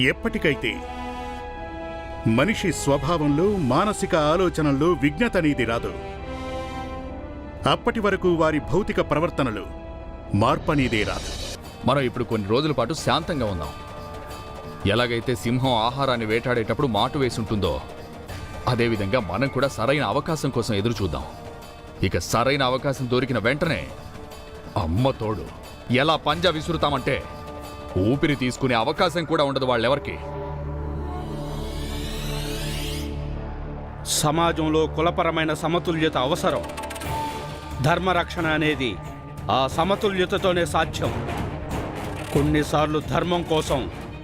ఎప్పటికైతే మనిషి స్వభావంలో మానసిక ఆలోచనల్లో విజ్ఞత అనేది రాదు, అప్పటి వరకు వారి భౌతిక ప్రవర్తనలు మార్పనేదే రాదు. మనం ఇప్పుడు కొన్ని రోజుల పాటు శాంతంగా ఉందాం. ఎలాగైతే సింహం ఆహారాన్ని వేటాడేటప్పుడు మాటు వేసుంటుందో అదేవిధంగా మనం కూడా సరైన అవకాశం కోసం ఎదురు చూద్దాం. ఇక సరైన అవకాశం దొరికిన వెంటనే అమ్మ తోడు ఎలా పంజా విసురుతామంటే ఊపిరి తీసుకునే అవకాశం కూడా ఉండదు వాళ్ళెవరికి. సమాజంలో కులపరమైన సమతుల్యత అవసరం. ధర్మరక్షణ అనేది ఆ సమతుల్యతతోనే సాధ్యం. కొన్నిసార్లు ధర్మం కోసం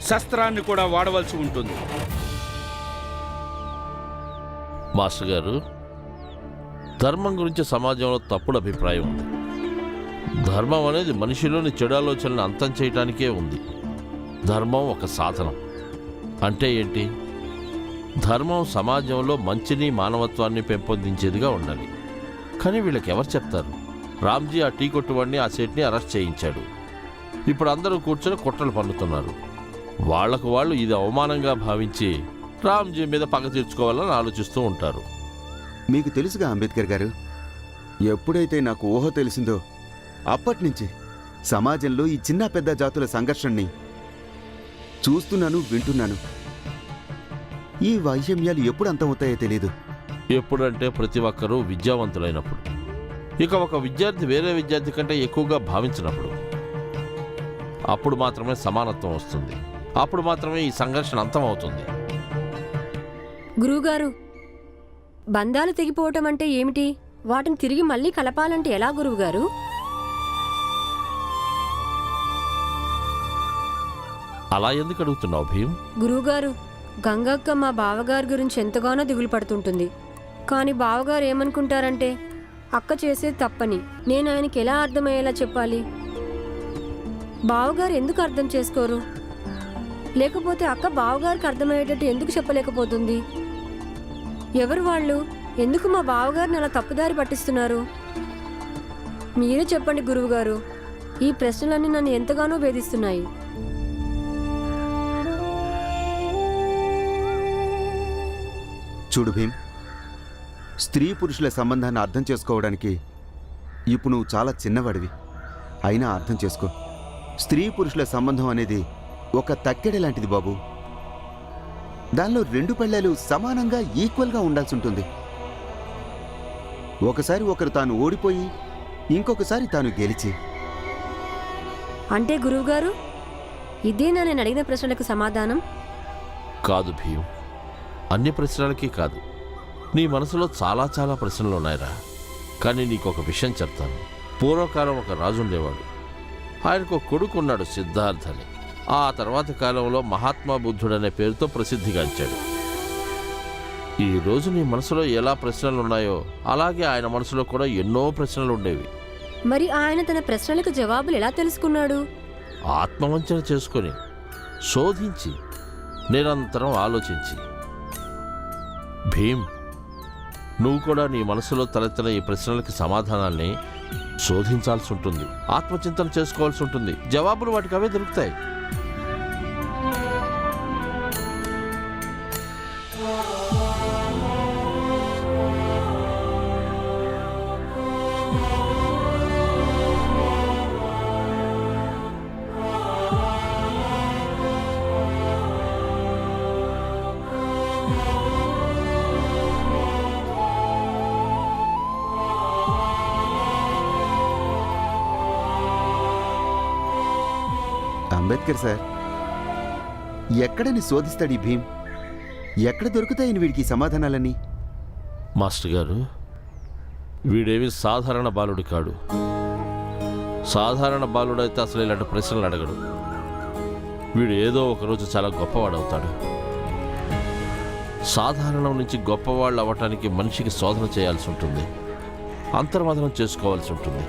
శస్త్రాన్ని కూడా వాడవలసి ఉంటుంది. మాస్టర్ గారు, ధర్మం గురించి సమాజంలో తప్పుడు అభిప్రాయం ఉంది. ధర్మం అనేది మనిషిలోని చెడు ఆలోచనలను అంతం చేయటానికే ఉంది. ధర్మం ఒక సాధనం. అంటే ఏంటి? ధర్మం సమాజంలో మంచిని మానవత్వాన్ని పెంపొందించేదిగా ఉండాలి. కానీ వీళ్ళకి ఎవరు చెప్తారు? రామ్జీ ఆ టీ కొట్టువాడిని, ఆ సెట్ని అరెస్ట్ చేయించాడు. ఇప్పుడు అందరూ కూర్చొని కుట్రలు పన్నుతున్నారు. వాళ్లకు వాళ్ళు ఇది అవమానంగా భావించి రామ్జీ మీద పగ తీర్చుకోవాలని ఆలోచిస్తూ ఉంటారు. మీకు తెలుసుగా అంబేద్కర్ గారు, ఎప్పుడైతే నాకు ఊహ తెలిసిందో అప్పటినుంచి సమాజంలో ఈ చిన్న పెద్ద జాతుల సంఘర్షణని చూస్తున్నాను, వింటున్నాను. ఈ వైషమ్యాలు ఎప్పుడు అంతమవుతాయో తెలియదు. ఎప్పుడంటే ప్రతి ఒక్కరూ విద్యావంతులైనప్పుడు, ఇక ఒక విద్యార్థి వేరే విద్యార్థి కంటే ఎక్కువగా భావించినప్పుడు, అప్పుడు మాత్రమే సమానత్వం వస్తుంది. అప్పుడు మాత్రమే ఈ సంఘర్షణ అంతమవుతుంది. గురువుగారు, బంధాలు తెగిపోవటం అంటే ఏమిటి? వాటిని తిరిగి మళ్ళీ కలపాలంటే ఎలా గురువుగారు? అలా ఎందుకు అడుగుతున్నావు భీం? గురువుగారు, గంగక్క మా బావగారి గురించి ఎంతగానో దిగులు పడుతుంటుంది. కానీ బావగారు ఏమనుకుంటారంటే అక్క చేసేది తప్పని. నేను ఆయనకి ఎలా అర్థమయ్యేలా చెప్పాలి? బావగారు ఎందుకు అర్థం చేసుకోరు? లేకపోతే అక్క బావగారికి అర్థమయ్యేటట్టు ఎందుకు చెప్పలేకపోతుంది? ఎవరు వాళ్ళు? ఎందుకు మా బావగారిని అలా తప్పుదారి పట్టిస్తున్నారు? మీరే చెప్పండి గురువుగారు. ఈ ప్రశ్నలన్నీ నన్ను ఎంతగానో వేధిస్తున్నాయి. చూడు భీమ్, స్త్రీ పురుషుల సంబంధాన్ని అర్థం చేసుకోవడానికి ఇప్పుడు నువ్వు చాలా చిన్నవాడివి. అయినా అర్థం చేసుకో, స్త్రీ పురుషుల సంబంధం అనేది ఒక తక్కెడ లాంటిది బాబు. దానిలో రెండు పెళ్ళాలు సమానంగా ఈక్వల్గా ఉండాల్సి ఉంటుంది. ఒకసారి ఒకరు తాను ఓడిపోయి ఇంకొకసారి తాను గెలిచి. అంటే గురువుగారు, ఇదేనా నేను అడిగిన ప్రశ్నలకు సమాధానం? కాదు భీం, అన్ని ప్రశ్నలకి కాదు. నీ మనసులో చాలా చాలా ప్రశ్నలు ఉన్నాయిరా. కానీ నీకు ఒక విషయం చెప్తాను. పూర్వకాలం ఒక రాజు ఉండేవాడు. ఆయనకు ఒక కొడుకు ఉన్నాడు, సిద్ధార్థ్ అని. ఆ తర్వాత కాలంలో మహాత్మా బుద్ధుడనే పేరుతో ప్రసిద్ధిగాంచాడు. ఈరోజు నీ మనసులో ఎలా ప్రశ్నలు ఉన్నాయో అలాగే ఆయన మనసులో కూడా ఎన్నో ప్రశ్నలు ఉండేవి. మరి ఆయన తన ప్రశ్నలకు జవాబులు ఎలా తెలుసుకున్నాడు? ఆత్మవంచన చేసుకొని, శోధించి, నిరంతరం ఆలోచించి. భీం, నువ్వు కూడా నీ మనసులో తలెత్తిన ఈ ప్రశ్నలకి సమాధానాల్ని శోధించాల్సి ఉంటుంది, ఆత్మచింతన చేసుకోవాల్సి ఉంటుంది. జవాబులు వాటికి అవే దొరుకుతాయి. అంబేద్కర్ సార్, ఎక్కడని శోధిస్తాడు ఈ భీమ్? ఎక్కడ దొరుకుతాయని వీడికి సమాధానాలని? మాస్టర్ గారు, వీడేమి సాధారణ బాలుడు కాడు. సాధారణ బాలుడైతే అసలు ఇలాంటి ప్రశ్నలు అడగడు. వీడు ఏదో ఒకరోజు చాలా గొప్పవాడవుతాడు. సాధారణం నుంచి గొప్పవాళ్ళు అవ్వటానికి మనిషికి శోధన చేయాల్సి ఉంటుంది, అంతర్మథనం చేసుకోవాల్సి ఉంటుంది.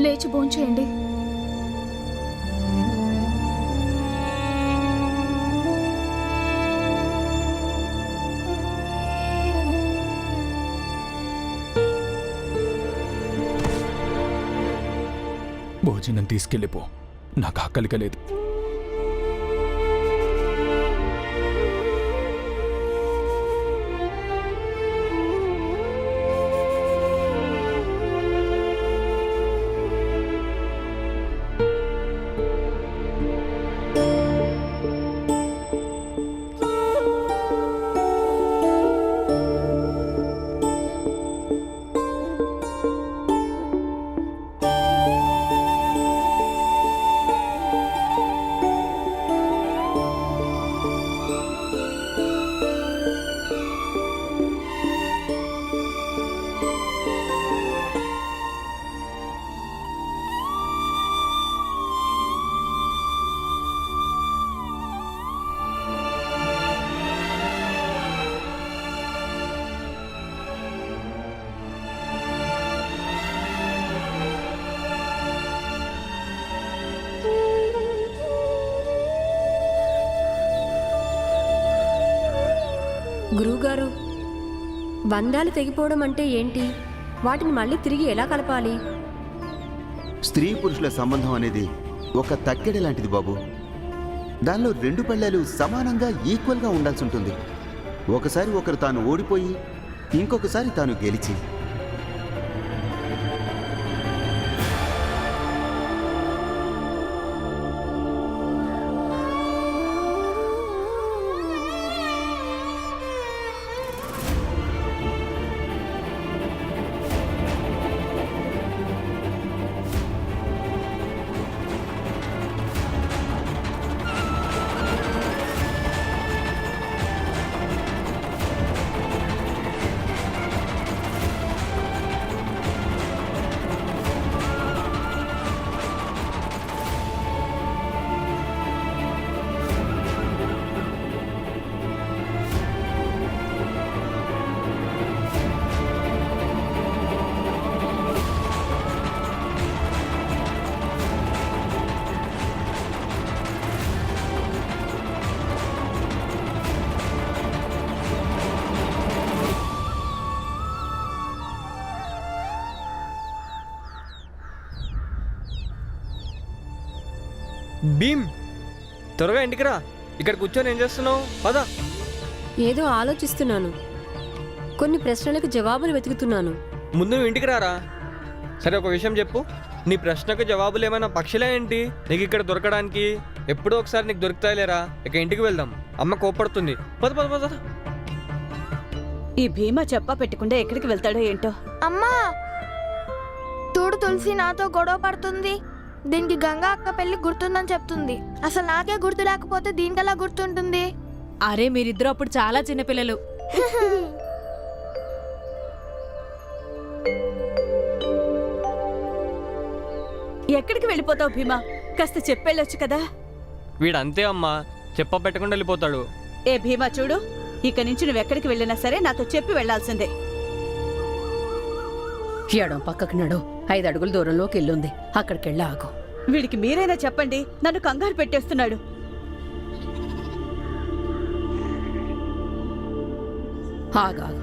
లేచి భోంచేయండి. నుంచి నన్ను తీసుకెళ్ళిపో. నాకు ఆకలిగా లేదు. గురువుగారు, బంధాలు తెగిపోవడం అంటే ఏంటి? వాటిని మళ్ళీ తిరిగి ఎలా కలపాలి? స్త్రీ పురుషుల సంబంధం అనేది ఒక తక్కెడ లాంటిది బాబు. దానిలో రెండు పళ్ళాలు సమానంగా ఈక్వల్గా ఉండాల్సి ఉంటుంది. ఒకసారి ఒకరు తాను ఓడిపోయి ఇంకొకసారి తాను గెలిచి. భీమ్, త్వరగా ఇంటికి రా. ఇక్కడ కూర్చొని ఏం చేస్తున్నావు? పద. ఏదో ఆలోచిస్తున్నాను. కొన్ని ప్రశ్నలకు జవాబులు వెతుకుతున్నాను. ముందు నువ్వు ఇంటికి రారా. సరే, ఒక విషయం చెప్పు. నీ ప్రశ్నకు జవాబులు ఏమైనా పక్షులే ఏంటి నీకు ఇక్కడ దొరకడానికి? ఎప్పుడో ఒకసారి నీకు దొరుకుతాయిలేరా. ఇక ఇంటికి వెళ్దాం, అమ్మ కోపడుతుంది. పద పద పద. ఈ భీమా చెప్పా పెట్టకుండా ఎక్కడికి వెళ్తాడో ఏంటో. అమ్మా, చూడు, తులసి నాతో గొడవ పడుతుంది. దీనికి గంగా అక్క పెళ్లి గుర్తుందని చెప్తుంది. అసలు నాకే గుర్తు లేకపోతే దీనికలా గుర్తుంటుంది? అరే, మీరిద్దరు అప్పుడు చాలా చిన్నపిల్లలు. ఎక్కడికి వెళ్ళిపోతావు భీమా? కాస్త చెప్పెళ్ళొచ్చు కదా. వీడంతే అమ్మా, చెప్ప పెట్టకుండా వెళ్ళిపోతాడు. ఏ భీమా, చూడు, ఇక నుంచి నువ్వెక్కడికి వెళ్ళినా సరే నాతో చెప్పి వెళ్లాల్సిందే. ఎడం పక్కకు నడు, 5 అడుగుల దూరంలోకి వెళ్ళుంది, అక్కడికెళ్ళి ఆగు. వీడికి మీరైనా చెప్పండి, నన్ను కంగారు పెట్టేస్తున్నాడు. ఆగాగు.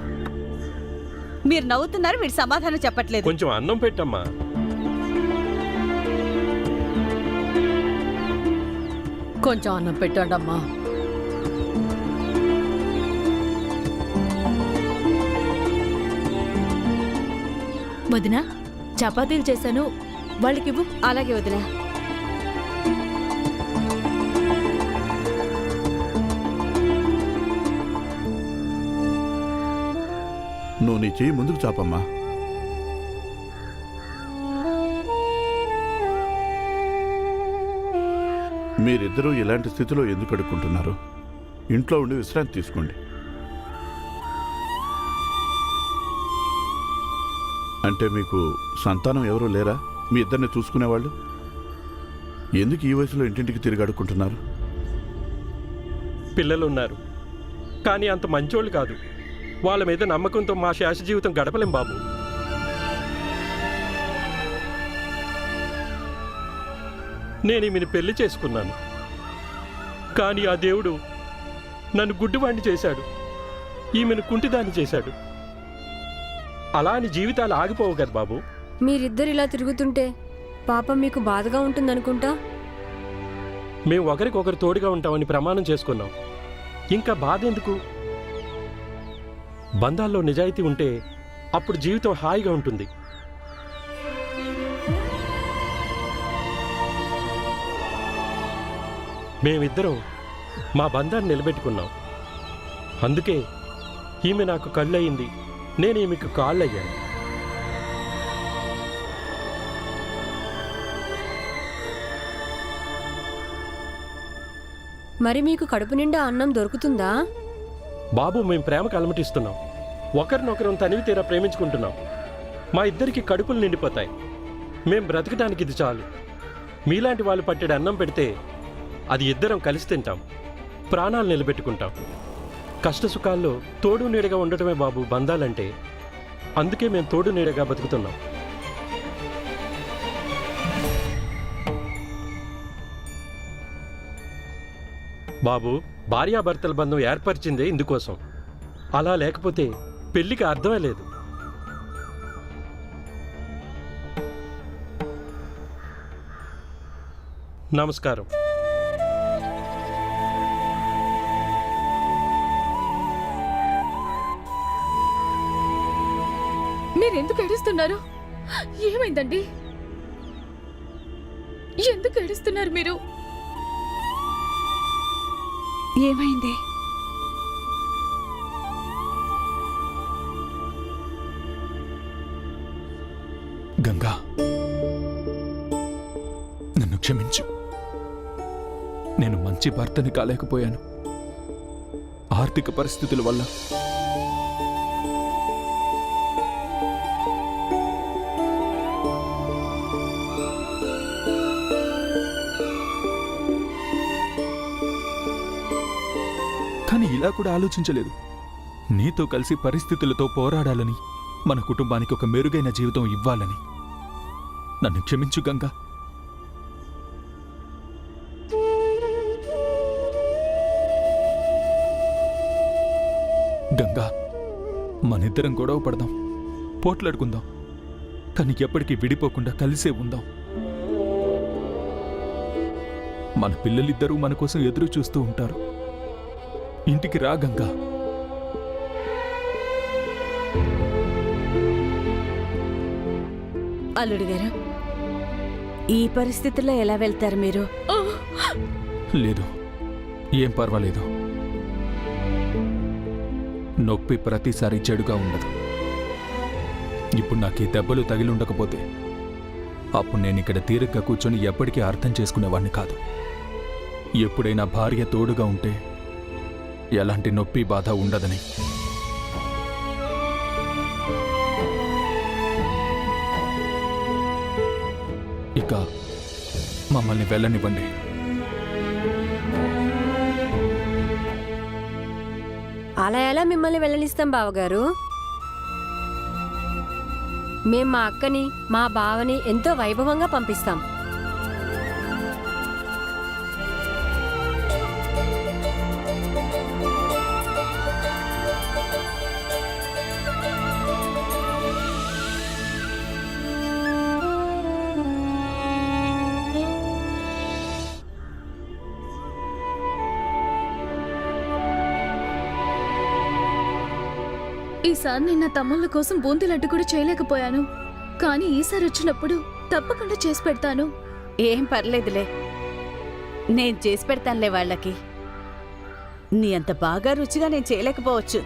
మీరు నవ్వుతున్నారు, వీడు సమాధానం చెప్పట్లేదు. కొంచెం అన్నం పెట్టమ్మా. కొంచెం అన్నం పెట్టండి అమ్మా. వదినా, చపాతీలు చేశాను, వాళ్ళకివ్వు. అలాగే వదినా. నువ్వు నీ చెయ్యి ముందుకు చాపమ్మా. మీరిద్దరూ ఇలాంటి స్థితిలో ఎందుకు అడుక్కుంటున్నారు? ఇంట్లో ఉండి విశ్రాంతి తీసుకోండి. అంటే మీకు సంతానం ఎవరూ లేరా? మీ ఇద్దరిని చూసుకునేవాళ్ళు? ఎందుకు ఈ వయసులో ఇంటింటికి తిరిగి అడుక్కుంటున్నారు? పిల్లలు ఉన్నారు, కానీ అంత మంచోళ్ళు కాదు. వాళ్ళ మీద నమ్మకంతో మా శేష జీవితం గడపలేం బాబు. నేను ఈమెను పెళ్లి చేసుకున్నాను, కానీ ఆ దేవుడు నన్ను గుడ్డివాణ్ణి చేశాడు, ఈమెను కుంటిదాన్ని చేశాడు. అలా అని జీవితాలు ఆగిపోవు కదా బాబు. మీరిద్దరు ఇలా తిరుగుతుంటే పాపం మీకు బాధగా ఉంటుందనుకుంటా. మేము ఒకరికొకరు తోడుగా ఉంటామని ప్రమాణం చేసుకున్నాం. ఇంకా బాధ ఎందుకు? బంధాల్లో నిజాయితీ ఉంటే అప్పుడు జీవితం హాయిగా ఉంటుంది. మేమిద్దరం మా బంధాన్ని నిలబెట్టుకున్నాం. అందుకే ఈమె నాకు కళ్ళయింది, నేను ఈమెకు కాళ్ళయ్యాను. మరి మీకు కడుపు నిండా అన్నం దొరుకుతుందా? బాబు, మేము ప్రేమకు అలమటిస్తున్నాం. ఒకరినొకరం తనివి తీరా ప్రేమించుకుంటున్నాం. మా ఇద్దరికి కడుపులు నిండిపోతాయి. మేం బ్రతకడానికి ఇది చాలు. మీలాంటి వాళ్ళు పట్టెడు అన్నం పెడితే అది ఇద్దరం కలిసి తింటాం, ప్రాణాలు నిలబెట్టుకుంటాం. కష్టసుఖాల్లో తోడు నీడగా ఉండటమే బాబు బంధాలంటే. అందుకే మేము తోడు నీడగా బతుకుతున్నాం. బాబు, భార్యాభర్తల బంధం ఏర్పరిచిందే ఇందుకోసం. అలా లేకపోతే పెళ్లికి అర్థమే లేదు. నమస్కారం. మీరెందుకు ఏడుస్తున్నారు? ఏమైందండి? ఎందుకు ఏడుస్తున్నారు మీరు? ఏమైంది? గంగా, నన్ను క్షమించు. నేను మంచి భర్తని కాలేకపోయాను. ఆర్థిక పరిస్థితుల వల్ల. కానీ ఇలా కూడా ఆలోచించలేదు. నీతో కలిసి పరిస్థితులతో పోరాడాలని, మన కుటుంబానికి ఒక మెరుగైన జీవితం ఇవ్వాలని. నన్ను క్షమించు గంగా. గంగా, మనిద్దరం గొడవ పడదాం, పోట్లాడుకుందాం, కానీ ఎప్పటికీ విడిపోకుండా కలిసే ఉందాం. మన పిల్లలిద్దరూ మన కోసం ఎదురు చూస్తూ ఉంటారు. ఇంటికి రా గంగా. అల్లుడు గారు, ఈ పరిస్థితుల్లో ఎలా వెళ్తారు మీరు? లేదు, ఏం పర్వాలేదు. నొప్పి ప్రతిసారి చెడుగా ఉండదు. ఇప్పుడు నాకు ఈ దెబ్బలు తగిలి ఉండకపోతే అప్పుడు నేను ఇక్కడ తీరిగ్గా కూర్చొని ఎప్పటికీ అర్థం చేసుకునేవాడిని కాదు. ఎప్పుడైనా భార్య తోడుగా ఉంటే ఎలాంటి నొప్పి బాధ ఉండదని. ఇక మమ్మల్ని వెళ్ళనివ్వండి. అలా ఎలా మిమ్మల్ని వెళ్ళనిస్తాం బావగారు? మేం మా అక్కని, మా బావని ఎంతో వైభవంగా పంపిస్తాం. ఈసారి నేను నా తమ్ముళ్ళ కోసం బూందీ లడ్డు కూడా చేయలేకపోయాను. కానీ ఈసారి వచ్చినప్పుడు తప్పకుండా చేసి పెడతాను. ఏం పర్లేదులే, నేను చేసి పెడతానులే వాళ్ళకి. నీ అంత బాగా రుచిగా నేను చేయలేకపోవచ్చు,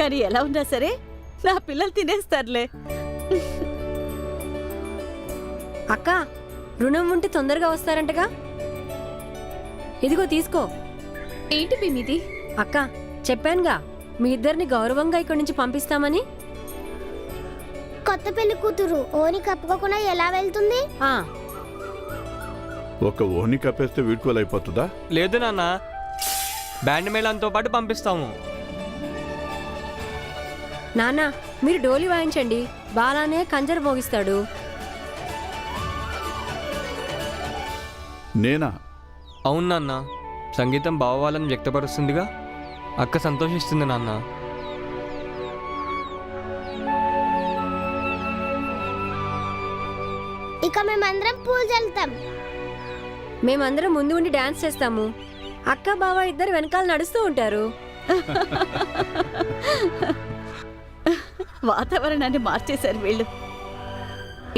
కానీ ఎలా ఉన్నా సరే నా పిల్లలు తినేస్తారులే. అక్క, రుణం ఉంటే తొందరగా వస్తారంటగా? ఇదిగో తీసుకో. ఏంటి మీది? అక్క, చెప్పానుగా మీ ఇద్దరిని గౌరవంగా ఇక్కడి నుంచి పంపిస్తామని. కొత్త పెళ్లి కూతురు ఓని కప్పుకోకుండా ఎలా వెళ్తుంది? ఒక ఓహ్ని కప్పేస్తే వీడ్కోలైపోతుందా? లేదు నాన్న, బ్యాండ్ మేళంతో పాటు పంపిస్తాము. నాన్న, మీరు డోలి వాయించండి, బాలానే కంజర మోగిస్తాడు. నేనా? అవును నాన్న, సంగీతం భావవాళ్ళని వ్యక్తపరుస్తుందిగా. అక్క సంతోషిస్తుంది నాన్న. ఇక మేమందరం పూలు చల్లుతాం. మేమందరం ముందు ఉండి డాన్స్ చేస్తాము. అక్క బావ ఇద్దరు వెనకాల నడుస్తూ ఉంటారు. వాతావరణాన్ని మార్చేశారు వీళ్ళు.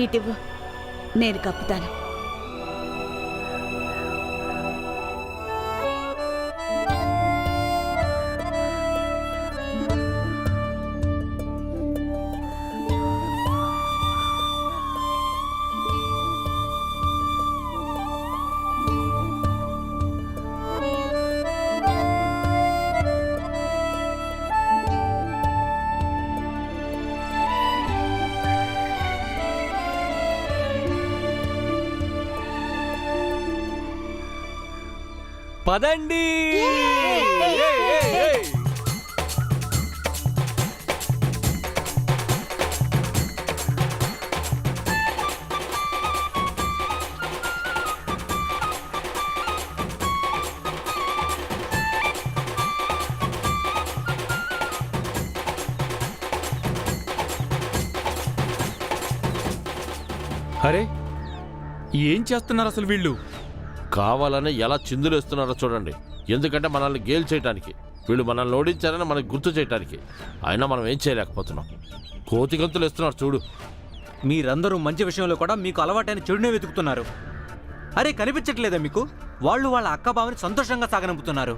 ఇటివ్వు, నేను కప్పుతాను. పదండి. అరే, ఏం చేస్తున్నారు అసలు వీళ్ళు? కావాలని ఎలా చిందులేస్తున్నారో చూడండి. ఎందుకంటే మనల్ని గేల్ చేయడానికి, వీళ్ళు మనల్ని ఓడించారని మనకు గుర్తు చేయడానికి. అయినా మనం ఏం చేయలేకపోతున్నాం. కోతి గంతులు వేస్తున్నారు చూడు. మీరందరూ మంచి విషయంలో కూడా మీకు అలవాటైన చెడునే వెతుకుతున్నారు. అరే, కనిపించట్లేదా మీకు? వాళ్ళు వాళ్ళ అక్క బావని సంతోషంగా సాగనంపుతున్నారు.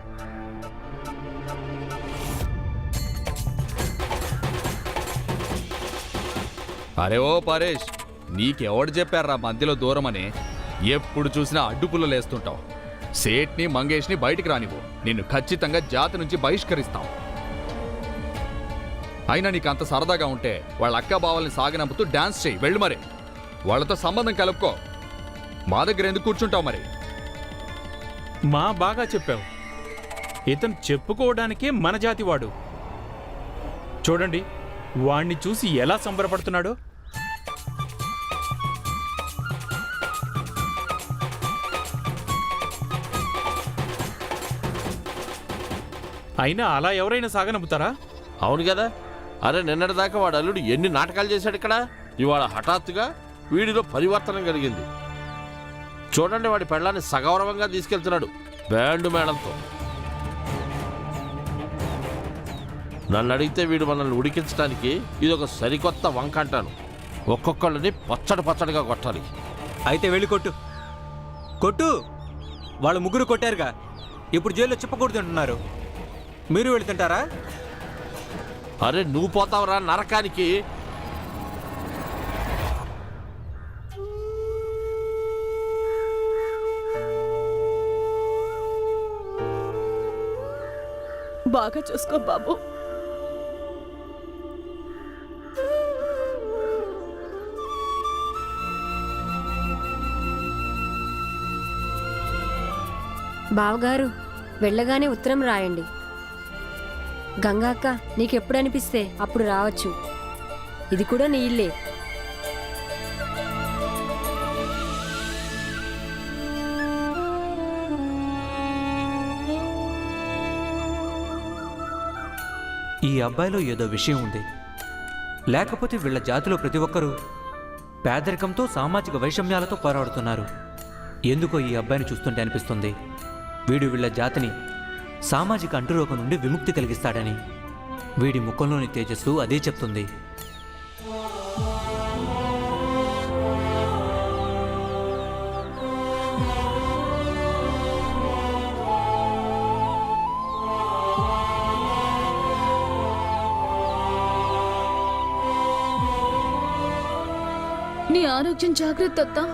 అరే ఓ పరేష్, నీకెవడు చెప్పారా మధ్యలో దూరమని? ఎప్పుడు చూసినా అడ్డుపుల్లలేస్తుంటావు. సేట్ని మంగేష్ని బయటికి రానివ్వు. నిన్ను ఖచ్చితంగా జాతి నుంచి బహిష్కరిస్తాం. అయినా నీకు అంత సరదాగా ఉంటే వాళ్ళ అక్క బావల్ని సాగనంపుతూ డాన్స్ చేయి. వెళ్ళు మరి, వాళ్ళతో సంబంధం కలుపుకో. మా దగ్గర ఎందుకు కూర్చుంటావు మరి? బాగా చెప్పావు. ఇతను చెప్పుకోవడానికే మన జాతివాడు. చూడండి, వాణ్ణి చూసి ఎలా సంబరపడుతున్నాడో. అయినా అలా ఎవరైనా సాగనంపుతారా? అవును కదా. అరే, నిన్నటిదాకా వాడు అల్లుడు ఎన్ని నాటకాలు చేశాడు ఇక్కడ. ఇవాళ హఠాత్తుగా వీడిలో పరివర్తన కలిగింది. చూడండి, వాడి పెళ్ళాన్ని సగౌరవంగా తీసుకెళ్తున్నాడు బ్యాండు మేళంతో. నన్ను అడిగితే వీడు మనల్ని ఉడికించడానికి ఇదొక సరికొత్త వంక అంటాను. ఒక్కొక్కళ్ళని పచ్చడిగా కొట్టాలి. అయితే వెళ్ళి కొట్టు. కొట్టు. వాళ్ళు ముగ్గురు కొట్టారుగా, ఇప్పుడు జైల్లో చెప్పకూడదంటున్నారు. మీరు వెళుతుంటారా? అరే, నువ్వు పోతావురా నరకానికి. బాగా చూసుకో బాబు. బావగారు, వెళ్ళగానే ఉత్తరం రాయండి. గంగా అక్క, నీకెప్పుడు అనిపిస్తే అప్పుడు రావచ్చు. ఇది కూడా నీ ఇల్లే. ఈ అబ్బాయిలో ఏదో విషయం ఉంది. లేకపోతే వీళ్ళ జాతిలో ప్రతి ఒక్కరూ పేదరికంతో, సామాజిక వైషమ్యాలతో పోరాడుతున్నారు. ఎందుకో ఈ అబ్బాయిని చూస్తుంటే అనిపిస్తుంది వీడు వీళ్ళ జాతిని సామాజిక అంటురోగం నుండి విముక్తి కలిగిస్తాడని. వీడి ముఖంలోని తేజస్సు అదే చెప్తుంది. నీ ఆరోగ్యం జాగ్రత్త అత్తా.